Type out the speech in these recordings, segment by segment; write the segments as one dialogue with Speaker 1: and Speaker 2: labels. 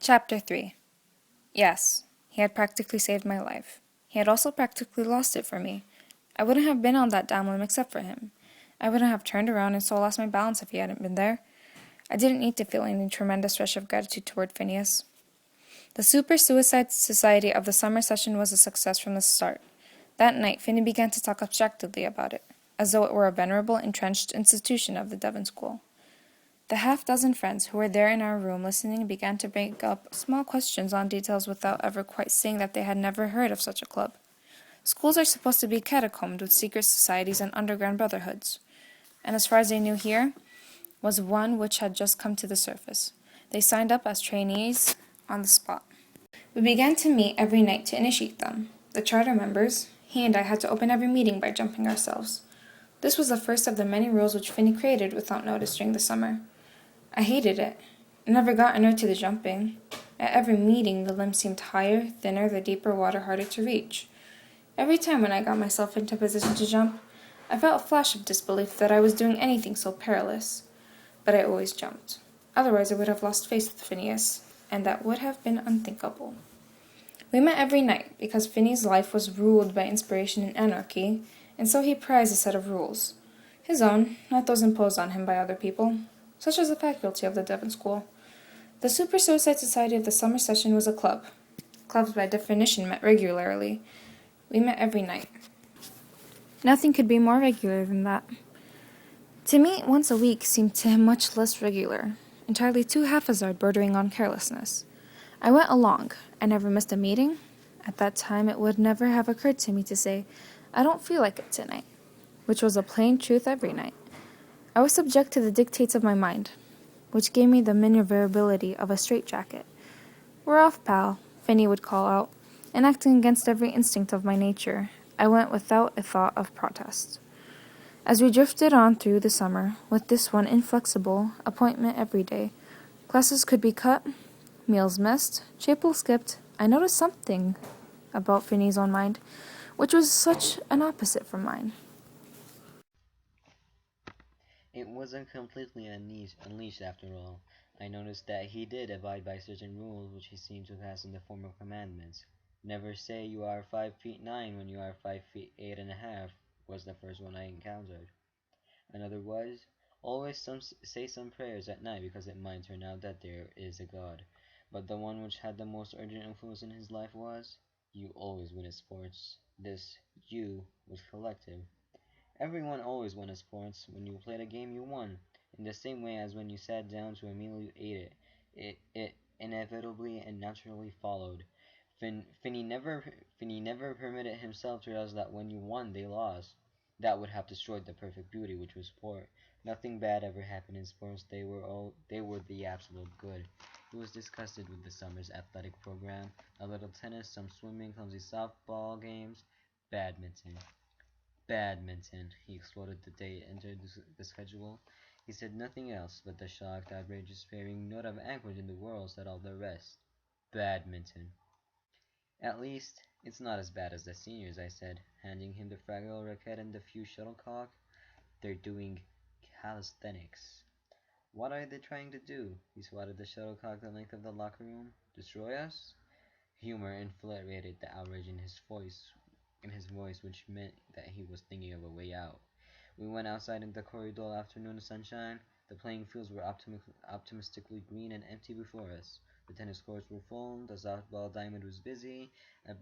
Speaker 1: Chapter 3. Yes, he had practically saved my life. He had also practically lost it for me. I wouldn't have been on that damn limb except for him. I wouldn't have turned around and so lost my balance if he hadn't been there. I didn't need to feel any tremendous rush of gratitude toward Phineas. The Super Suicide Society of the summer session was a success from the start. That night, Finney began to talk abstractedly about it, as though it were a venerable, entrenched institution of the Devon School. The half-dozen friends who were there in our room listening began to bring up small questions on details without ever quite saying that they had never heard of such a club. Schools are supposed to be catacombed with secret societies and underground brotherhoods, and as far as they knew here was one which had just come to the surface. They signed up as trainees on the spot. We began to meet every night to initiate them. The charter members, he and I had to open every meeting by jumping ourselves. This was the first of the many rules which Finney created without notice during the summer. I hated it. I never got inured to the jumping. At every meeting, the limb seemed higher, thinner, the deeper water harder to reach. Every time when I got myself into position to jump, I felt a flash of disbelief that I was doing anything so perilous. But I always jumped. Otherwise, I would have lost faith with Phineas, and that would have been unthinkable. We met every night, because Finney's life was ruled by inspiration and anarchy, and so he prized a set of rules. His own, not those imposed on him by other people, such as the faculty of the Devon School. The Super Suicide Society of the summer session was a club. Clubs by definition met regularly. We met every night. Nothing could be more regular than that. To meet once a week seemed to him much less regular, entirely too haphazard, bordering on carelessness. I went along. I never missed a meeting. At that time it would never have occurred to me to say, "I don't feel like it tonight," which was a plain truth every night. I was subject to the dictates of my mind, which gave me the maneuverability of a straitjacket. "We're off, pal," Finney would call out, and acting against every instinct of my nature, I went without a thought of protest. As we drifted on through the summer, with this one inflexible appointment every day, classes could be cut, meals missed, chapel skipped, I noticed something about Finney's own mind, which was such an opposite from mine.
Speaker 2: It wasn't completely unleashed after all. I noticed that he did abide by certain rules which he seemed to pass in the form of commandments. Never say you are 5'9" when you are 5'8.5" was the first one I encountered. Another was, always say some prayers at night because it might turn out that there is a God. But the one which had the most urgent influence in his life was, you always win at sports. This "you" was collective. Everyone always won at sports. When you played a game, you won. In the same way as when you sat down to a meal, you ate it. It inevitably and naturally followed. Finney never permitted himself to realize that when you won, they lost. That would have destroyed the perfect beauty, which was sport. Nothing bad ever happened in sports. They were the absolute good. He was disgusted with the summer's athletic program. A little tennis, some swimming, clumsy softball games, badminton. Badminton, he exploded the day it entered the schedule. He said nothing else, but the shocked, outraged, despairing note of anguish in the world said all the rest. Badminton. At least, it's not as bad as the seniors, I said, handing him the fragile racket and the few shuttlecock. They're doing calisthenics. What are they trying to do? He swatted the shuttlecock the length of the locker room. Destroy us? Humor inflated the outrage in his voice, which meant that he was thinking of a way out. We went outside in the corridor afternoon sunshine. The playing fields were optimistically green and empty before us. The tennis courts were full. The softball diamond was busy. A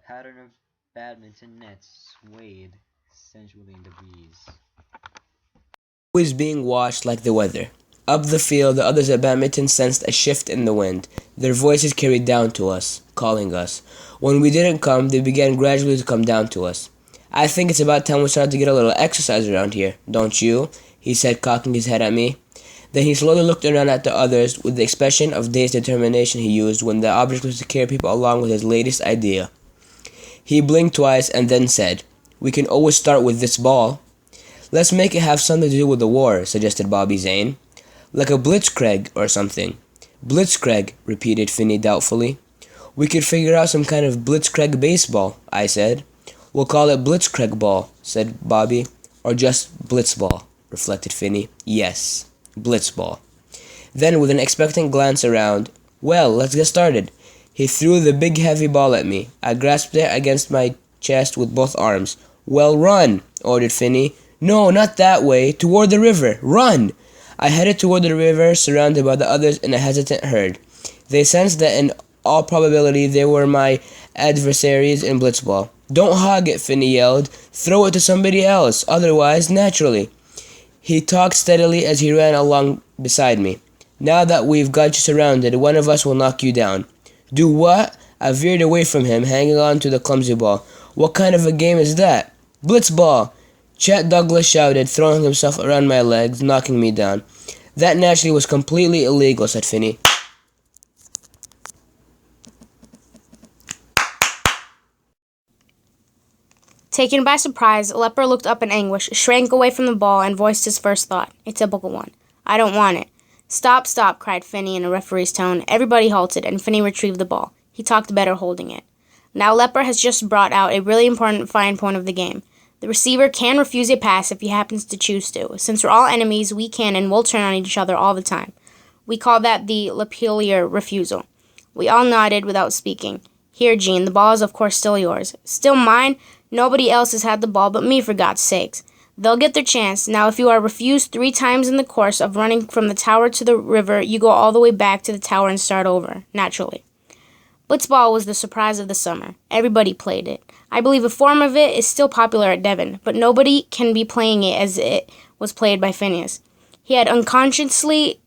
Speaker 2: pattern of badminton nets swayed sensually in the breeze.
Speaker 3: Was being watched like the weather. Up the field, the others at badminton sensed a shift in the wind. Their voices carried down to us, calling us. When we didn't come, they began gradually to come down to us. "I think it's about time we started to get a little exercise around here, don't you?" he said, cocking his head at me. Then he slowly looked around at the others with the expression of dazed determination he used when the object was to carry people along with his latest idea. He blinked twice and then said, "We can always start with this ball." "Let's make it have something to do with the war," suggested Bobby Zane. "Like a blitzkrieg or something." "Blitzkrieg," repeated Finney doubtfully. "We could figure out some kind of blitzkrieg baseball," I said. "We'll call it blitzkrieg ball," said Bobby. "Or just blitzball," reflected Finney. "Yes, blitzball." Then, with an expectant glance around, Well, let's get started. He threw the big heavy ball at me. I grasped it against my chest with both arms. Well, run, ordered Finney. No, not that way. Toward the river. Run! I headed toward the river, surrounded by the others in a hesitant herd. They sensed that in all probability they were my adversaries in blitzball. Don't hog it, Finney yelled. Throw it to somebody else, otherwise, naturally. He talked steadily as he ran along beside me. Now that we've got you surrounded, one of us will knock you down. Do what? I veered away from him, hanging on to the clumsy ball. What kind of a game is that? Blitzball! Chet Douglas shouted, throwing himself around my legs, knocking me down. That naturally was completely illegal, said Finney.
Speaker 4: Taken by surprise, Leper looked up in anguish, shrank away from the ball, and voiced his first thought, a typical one. I don't want it. Stop, stop, cried Finney in a referee's tone. Everybody halted, and Finney retrieved the ball. He talked better holding it. Now Leper has just brought out a really important fine point of the game. The receiver can refuse a pass if he happens to choose to. Since we're all enemies, we can and will turn on each other all the time. We call that the lapellier refusal. We all nodded without speaking. Here, Gene, the ball is of course still yours. Still mine? Nobody else has had the ball but me, for God's sakes. They'll get their chance. Now, if you are refused 3 times in the course of running from the tower to the river, you go all the way back to the tower and start over, naturally. Blitzball was the surprise of the summer. Everybody played it. I believe a form of it is still popular at Devon, but nobody can be playing it as it was played by Phineas. He had unconsciously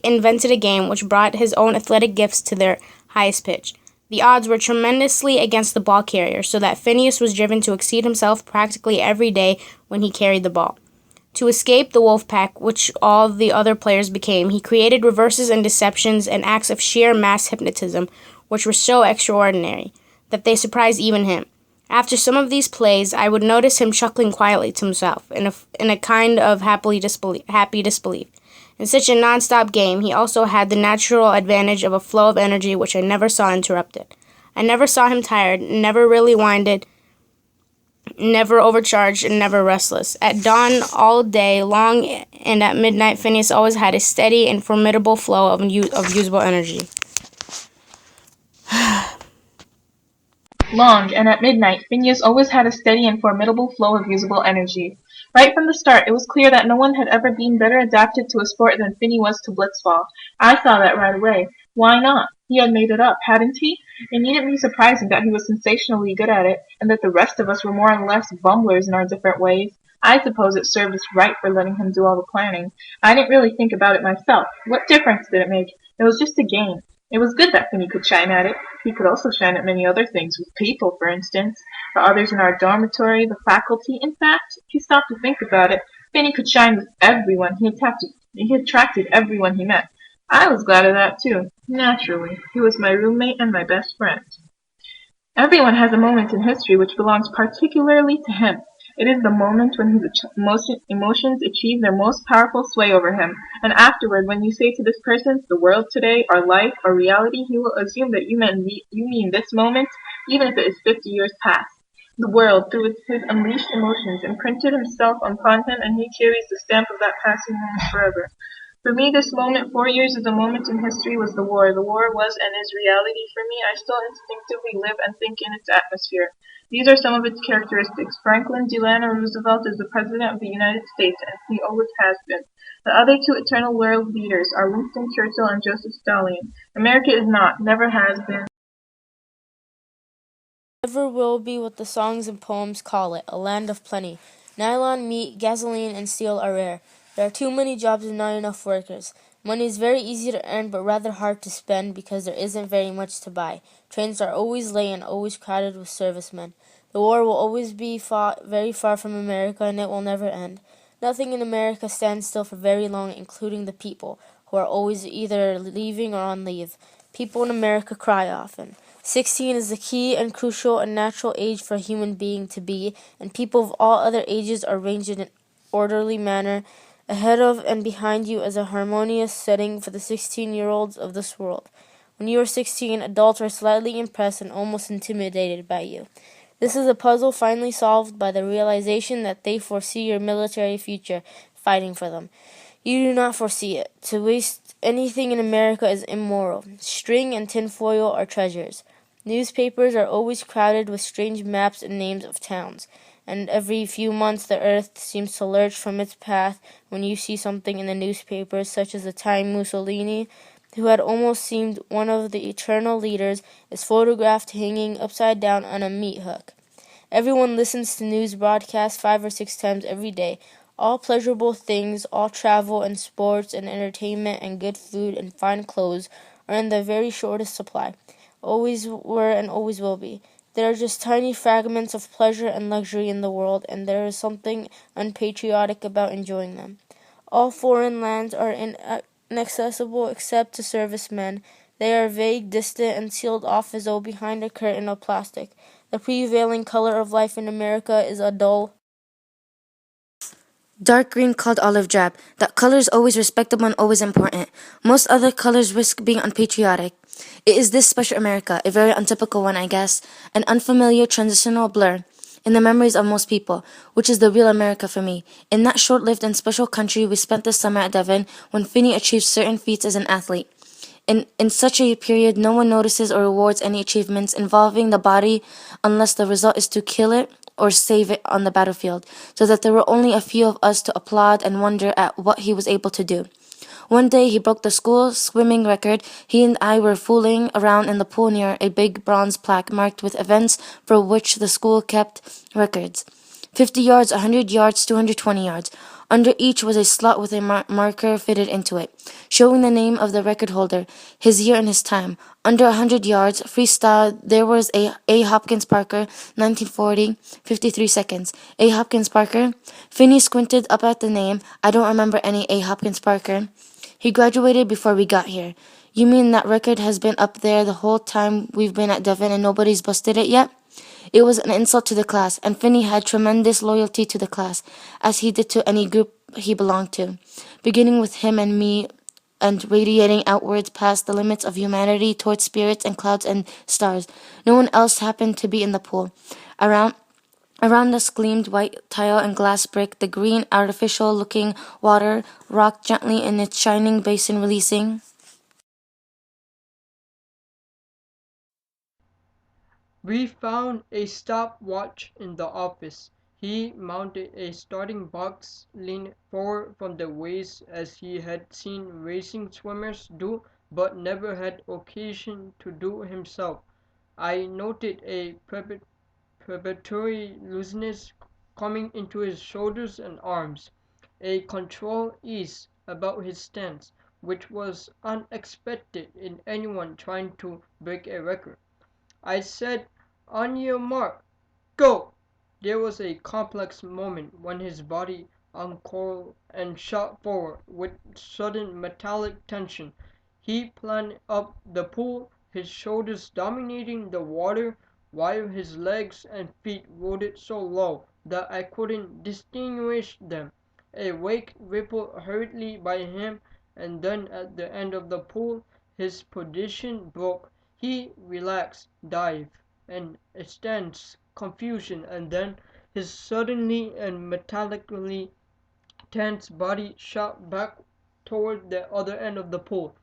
Speaker 4: invented a game which brought his own athletic gifts to their highest pitch. The odds were tremendously against the ball carrier, so that Phineas was driven to exceed himself practically every day when he carried the ball. To escape the wolf pack, which all the other players became, he created reverses and deceptions and acts of sheer mass hypnotism, which were so extraordinary that they surprised even him. After some of these plays, I would notice him chuckling quietly to himself, in a kind of happy disbelief. In such a non-stop game, he also had the natural advantage of a flow of energy which I never saw interrupted. I never saw him tired, never really winded, never overcharged, and never restless. At dawn, all day long, and at midnight, Phineas always had a steady and formidable flow of usable energy.
Speaker 5: Long, and at midnight, Phineas always had a steady and formidable flow of usable energy. Right from the start, it was clear that no one had ever been better adapted to a sport than Finney was to blitzball. I saw that right away. Why not? He had made it up, hadn't he? It needn't be surprising that he was sensationally good at it, and that the rest of us were more or less bumblers in our different ways. I suppose it served us right for letting him do all the planning. I didn't really think about it myself. What difference did it make? It was just a game. It was good that Finney could shine at it. He could also shine at many other things, with people, for instance. The others in our dormitory, the faculty. In fact, if you stop to think about it, Finney could shine with everyone. He attracted everyone he met. I was glad of that, too. Naturally. He was my roommate and my best friend. Everyone has a moment in history which belongs particularly to him. It is the moment when his emotions achieve their most powerful sway over him, and afterward, when you say to this person, the world today, or life, or reality, he will assume that you mean this moment, even if it is 50 years past. The world, through his unleashed emotions, imprinted himself upon him, and he carries the stamp of that passing moment forever. For me, this moment, 4 years as a moment in history, was the war. The war was and is reality for me. I still instinctively live and think in its atmosphere. These are some of its characteristics. Franklin Delano Roosevelt is the President of the United States, and he always has been. The other 2 eternal world leaders are Winston Churchill and Joseph Stalin. America is not, never has been,
Speaker 4: Never will be what the songs and poems call it, a land of plenty. Nylon, meat, gasoline, and steel are rare. There are too many jobs and not enough workers. Money is very easy to earn but rather hard to spend because there isn't very much to buy. Trains are always late and always crowded with servicemen. The war will always be fought very far from America and it will never end. Nothing in America stands still for very long, including the people, who are always either leaving or on leave. People in America cry often. 16 is the key and crucial and natural age for a human being to be, and people of all other ages are arranged in an orderly manner. Ahead of and behind you is a harmonious setting for the 16-year-olds of this world. When you are 16, adults are slightly impressed and almost intimidated by you. This is a puzzle finally solved by the realization that they foresee your military future, fighting for them. You do not foresee it. To waste anything in America is immoral. String and tinfoil are treasures. Newspapers are always crowded with strange maps and names of towns, and every few months the earth seems to lurch from its path when you see something in the newspapers, such as the time Mussolini, who had almost seemed one of the eternal leaders, is photographed hanging upside down on a meat hook. Everyone listens to news broadcasts 5 or 6 times every day. All pleasurable things, all travel and sports and entertainment and good food and fine clothes are in the very shortest supply. Always were and always will be. There are just tiny fragments of pleasure and luxury in the world, and there is something unpatriotic about enjoying them. All foreign lands are inaccessible except to servicemen. They are vague, distant, and sealed off as though behind a curtain of plastic. The prevailing color of life in America is a dull,
Speaker 6: dark green called olive drab. That color is always respectable and always important. Most other colors risk being unpatriotic. It is this special America, a very untypical one, I guess, an unfamiliar transitional blur in the memories of most people, which is the real America for me. In that short-lived and special country we spent this summer at Devon when Finney achieved certain feats as an athlete. In such a period, no one notices or rewards any achievements involving the body unless the result is to kill it or save it on the battlefield, so that there were only a few of us to applaud and wonder at what he was able to do. One day he broke the school swimming record. He and I were fooling around in the pool near a big bronze plaque marked with events for which the school kept records. 50 yards, 100 yards, 220 yards. Under each was a slot with a marker fitted into it, showing the name of the record holder, his year and his time. Under 100 yards, freestyle, there was A. Hopkins Parker, 1940, 53 seconds. A. Hopkins Parker. Finney squinted up at the name. I don't remember any A. Hopkins Parker. He graduated before we got here. You mean that record has been up there the whole time we've been at Devon and nobody's busted it yet? It was an insult to the class, and Finney had tremendous loyalty to the class, as he did to any group he belonged to, beginning with him and me and radiating outwards past the limits of humanity towards spirits and clouds and stars. No one else happened to be in the pool. Around us gleamed white tile and glass brick. The green, artificial-looking water rocked gently in its shining basin, releasing.
Speaker 7: We found a stopwatch in the office. He mounted a starting box, leaned forward from the waist as he had seen racing swimmers do, but never had occasion to do himself. I noted a preparatory looseness coming into his shoulders and arms, a controlled ease about his stance, which was unexpected in anyone trying to break a record. I said, "On your mark, go!" There was a complex moment when his body uncoiled and shot forward with sudden metallic tension. He plunged up the pool, his shoulders dominating the water, while his legs and feet rode so low that I couldn't distinguish them. A wake rippled hurriedly by him, and then at the end of the pool his position broke. He relaxed, dived, and instanced confusion, and then his suddenly and metallically tense body shot back toward the other end of the pool.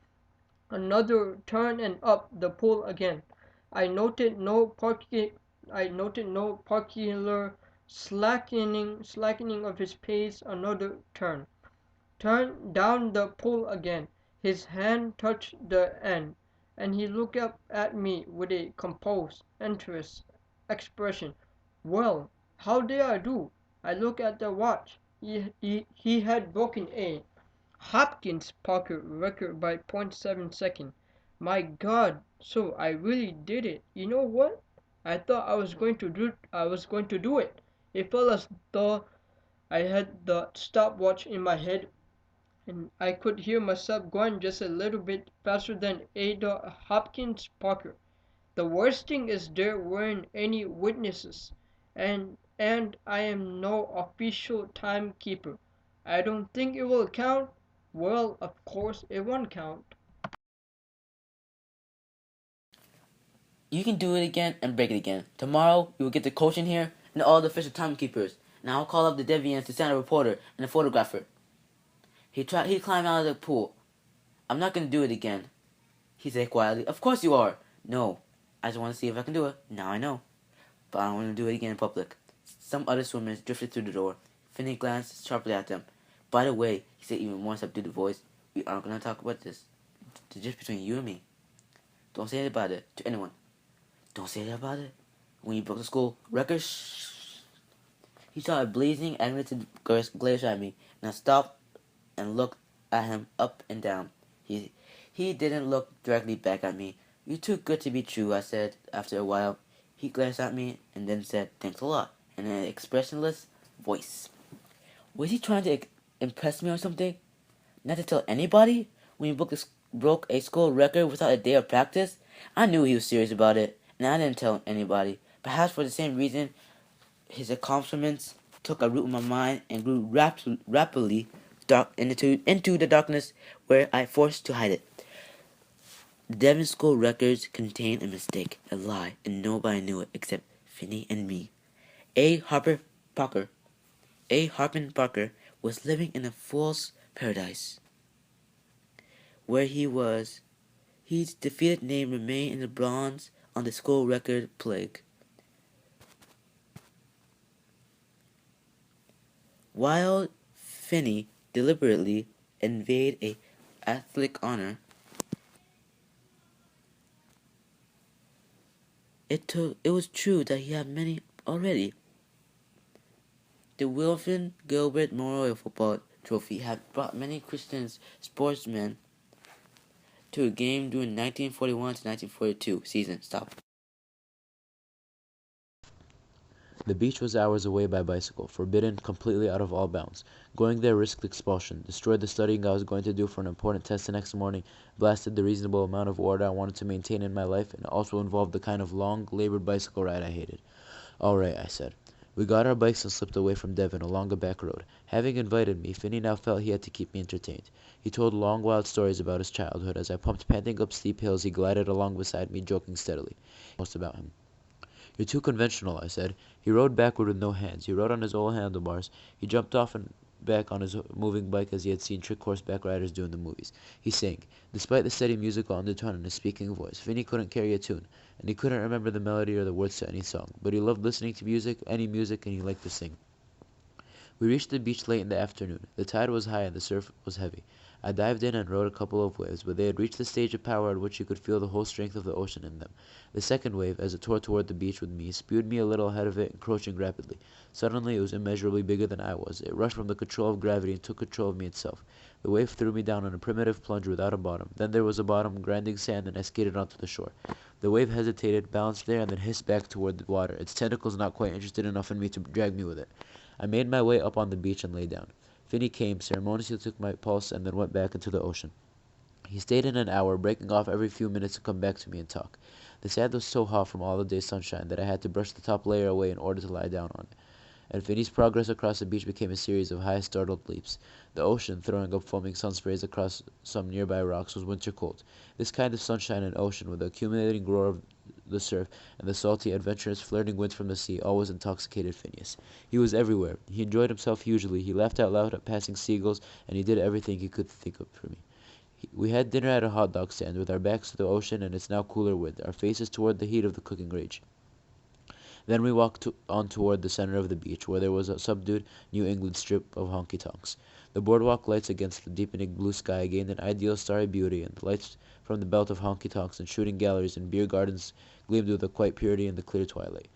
Speaker 7: Another turn and up the pool again. I noted no particular slackening of his pace. Another turn. Turn down the pool again. His hand touched the end, and he looked up at me with a composed, interested expression. "Well, how did I do?" I looked at the watch. He had broken a Hopkins Parker record by .7 seconds. My God, so I really did it. You know what? I thought I was going to do it. It felt as though I had the stopwatch in my head and I could hear myself going just a little bit faster than Ada Hopkins Parker. The worst thing is there weren't any witnesses, and I am no official timekeeper. I don't think it will count. Well, of course it won't count.
Speaker 8: You can do it again and break it again. Tomorrow, we will get the coach in here and all the official timekeepers, and I'll call up the Deviants to send a reporter and a photographer. He climbed out of the pool. I'm not gonna do it again. He said quietly. Of course you are. No. I just want to see if I can do it. Now I know. But I don't want to do it again in public. Some other swimmers drifted through the door. Finney glanced sharply at them. By the way, he said even more subdued voice, we aren't gonna talk about this. It's just between you and me. Don't say it about it to anyone. Don't say that about it. When you broke the school record, shh. He shot a blazing, animated glare at me, and I stopped and looked at him up and down. He didn't look directly back at me. You're too good to be true, I said after a while. He glanced at me and then said, thanks a lot, in an expressionless voice. Was he trying to impress me or something? Not to tell anybody? When he broke a school record without a day of practice? I knew he was serious about it, and I didn't tell anybody. Perhaps for the same reason, his accomplishments took a root in my mind and grew rapidly into the darkness where I forced to hide it. The Devon School records contained a mistake, a lie, and nobody knew it except Finney and me. A. Harper Parker was living in a false paradise. Where he was, his defeated name remained in the bronze on the school record plaque. While Finney deliberately evaded a athletic honor, it was true that he had many already. The Wilson Gilbert Memorial Football Trophy had brought many Christian sportsmen to a game during 1941 to 1942 season. Stop.
Speaker 9: The beach was hours away by bicycle, forbidden, completely out of all bounds. Going there risked expulsion, destroyed the studying I was going to do for an important test the next morning, blasted the reasonable amount of order I wanted to maintain in my life, and also involved the kind of long, labored bicycle ride I hated. All right, I said. We got our bikes and slipped away from Devon along a back road. Having invited me, Finney now felt he had to keep me entertained. He told long, wild stories about his childhood. As I pumped panting up steep hills, he glided along beside me, joking steadily. Most about him. You're too conventional, I said. He rode backward with no hands. He rode on his old handlebars. He jumped off and back on his moving bike as he had seen trick horseback riders do in the movies. He sang. Despite the steady musical undertone in his speaking voice, Finney couldn't carry a tune, and he couldn't remember the melody or the words to any song, but he loved listening to music, any music, and he liked to sing. We reached the beach late in the afternoon. The tide was high and the surf was heavy. I dived in and rode a couple of waves, but they had reached the stage of power at which you could feel the whole strength of the ocean in them. The second wave, as it tore toward the beach with me, spewed me a little ahead of it, encroaching rapidly. Suddenly it was immeasurably bigger than I was. It rushed from the control of gravity and took control of me itself. The wave threw me down on a primitive plunge without a bottom. Then there was a bottom, grinding sand, and I skated onto the shore. The wave hesitated, bounced there, and then hissed back toward the water, its tentacles not quite interested enough in me to drag me with it. I made my way up on the beach and lay down. Finney came, ceremoniously took my pulse, and then went back into the ocean. He stayed in an hour, breaking off every few minutes to come back to me and talk. The sand was so hot from all the day's sunshine that I had to brush the top layer away in order to lie down on it. And Finney's progress across the beach became a series of high, startled leaps. The ocean, throwing up foaming sun sprays across some nearby rocks, was winter cold. This kind of sunshine and ocean, with the accumulating roar of the surf and the salty, adventurous, flirting wind from the sea, always intoxicated Phineas. He was everywhere. He enjoyed himself hugely. He laughed out loud at passing seagulls, and he did everything he could think of for me. We had dinner at a hot dog stand, with our backs to the ocean and its now cooler wind, our faces toward the heat of the cooking rage. Then we walked on toward the center of the beach, where there was a subdued New England strip of honky-tonks. The boardwalk lights against the deepening blue sky gained an ideal starry beauty, and the lights from the belt of honky-tonks and shooting galleries and beer gardens gleamed with a quiet purity in the clear twilight.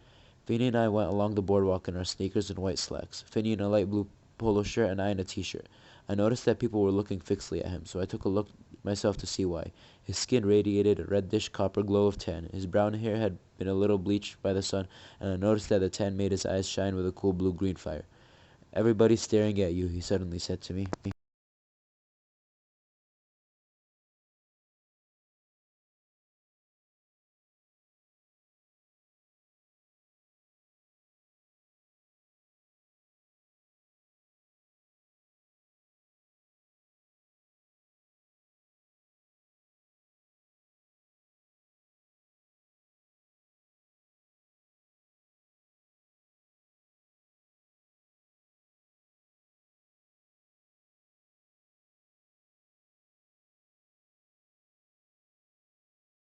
Speaker 9: Finney and I went along the boardwalk in our sneakers and white slacks, Finney in a light blue polo shirt and I in a t-shirt. I noticed that people were looking fixedly at him, so I took a look myself to see why. His skin radiated a reddish copper glow of tan. His brown hair had been a little bleached by the sun, and I noticed that the tan made his eyes shine with a cool blue-green fire. "Everybody's staring at you," he suddenly said to me.